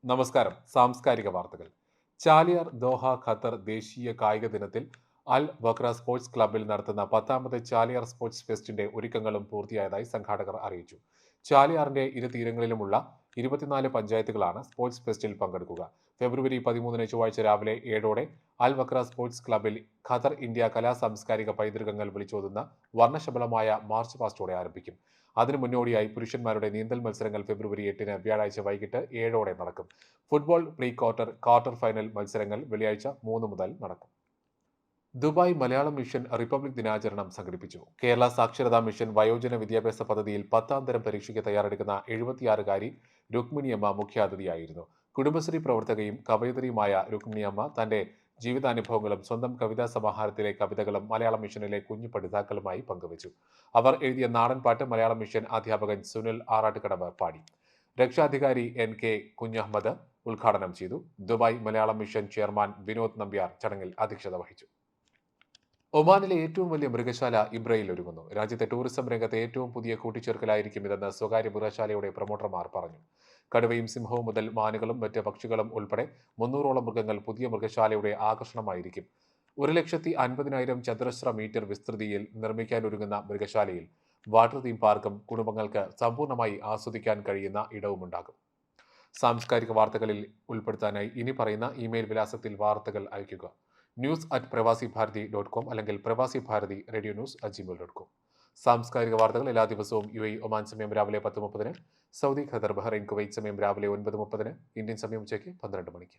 നമസ്കാരം. സാംസ്കാരിക വാർത്തകൾ. ചാലിയാർ ദോഹ ഖത്തർ ദേശീയ കായിക ദിനത്തിൽ അൽ വക്ര സ്പോർട്സ് ക്ലബ്ബിൽ നടത്തുന്ന 10ാമത് ചാലിയാർ സ്പോർട്സ് ഫെസ്റ്റിന്റെ ഒരുക്കങ്ങളും പൂർത്തിയായതായി സംഘാടകർ അറിയിച്ചു. ചാലിയാറിന്റെ ഇരു തീരങ്ങളിലുമുള്ള 24 പഞ്ചായത്തുകളാണ് സ്പോർട്സ് ഫെസ്റ്റിൽ പങ്കെടുക്കുക. ഫെബ്രുവരി 13 ചൊവ്വാഴ്ച രാവിലെ 7ഓടെ അൽ വക്ര സ്പോർട്സ് ക്ലബ്ബിൽ ഖത്തർ ഇന്ത്യ കലാ സാംസ്കാരിക പൈതൃകങ്ങൾ വിളിച്ചോതുന്ന വർണ്ണശബളമായ മാർച്ച് പാസ്റ്റോടെ ആരംഭിക്കും. അതിനു മുന്നോടിയായി പുരുഷന്മാരുടെ നീന്തൽ മത്സരങ്ങൾ ഫെബ്രുവരി 8 വ്യാഴാഴ്ച വൈകിട്ട് 7ഓടെ നടക്കും. ഫുട്ബോൾ പ്രീ ക്വാർട്ടർ ഫൈനൽ മത്സരങ്ങൾ വെള്ളിയാഴ്ച 3 മുതൽ നടക്കും. ദുബായ് മലയാളം മിഷൻ റിപ്പബ്ലിക് ദിനാചരണം സംഘടിപ്പിച്ചു. കേരള സാക്ഷരതാ മിഷൻ വയോജന വിദ്യാഭ്യാസ പദ്ധതിയിൽ 10ാം തരം പരീക്ഷയ്ക്ക് തയ്യാറെടുക്കുന്ന 76കാരി രുക്മിണിയമ്മ മുഖ്യാതിഥിയായിരുന്നു. കുടുംബശ്രീ പ്രവർത്തകയും കവയിത്രിയുമായ രുക്മിണിയമ്മ തന്റെ ജീവിതാനുഭവങ്ങളും സ്വന്തം കവിതാ സമാഹാരത്തിലെ കവിതകളും മലയാളം മിഷനിലെ കുഞ്ഞു പഠിതാക്കളുമായി പങ്കുവച്ചു. അവർ എഴുതിയ നാടൻ പാട്ട് മലയാളം മിഷൻ അധ്യാപകൻ സുനിൽ ആറാട്ടുകടവ് പാടി. രക്ഷാധികാരി NK കുഞ്ഞഹമ്മദ് ഉദ്ഘാടനം ചെയ്തു. Dubai Malayalam mission chairman Vinod Nambiar ചടങ്ങിൽ അധ്യക്ഷത വഹിച്ചു. ഒമാനിലെ ഏറ്റവും വലിയ മൃഗശാല ഇബ്രയിൽ ഒരുങ്ങുന്നു. രാജ്യത്തെ ടൂറിസം രംഗത്തെ ഏറ്റവും പുതിയ കൂട്ടിച്ചേർക്കലായിരിക്കും ഇതെന്ന് സ്വകാര്യ മൃഗശാലയുടെ പ്രൊമോട്ടർമാർ പറഞ്ഞു. കടുവയും സിംഹവും മുതൽ മാനുകളും മറ്റ് പക്ഷികളും ഉൾപ്പെടെ 300ഓളം മൃഗങ്ങൾ പുതിയ മൃഗശാലയുടെ ആകർഷണമായിരിക്കും. 1,50,000 ചതുരശ്ര മീറ്റർ വിസ്തൃതിയിൽ നിർമ്മിക്കാനൊരുങ്ങുന്ന മൃഗശാലയിൽ വാട്ടർ തീം പാർക്കും കുടുംബങ്ങൾക്ക് സമ്പൂർണ്ണമായി ആസ്വദിക്കാൻ കഴിയുന്ന ഇടവുമുണ്ടാകും. സാംസ്കാരിക വാർത്തകളിൽ ഉൾപ്പെടുത്താനായി ഇനി പറയുന്ന ഇമെയിൽ വിലാസത്തിൽ വാർത്തകൾ അയയ്ക്കുക: news@pravasibharati.com അല്ലെങ്കിൽ പ്രവാസി ഭാരതി റേഡിയോ ന്യൂസ്@gmail.com. സാംസ്കാരിക വാർത്തകൾ എല്ലാ ദിവസവും UAE ഒമാൻ സമയം രാവിലെ 10:30, സൗദി ഖത്തർ ബഹ്റൈൻ കുവൈറ്റ് സമയം രാവിലെ 9:30, ഇന്ത്യൻ സമയം ഉച്ചയ്ക്ക് 12 മണിക്ക്.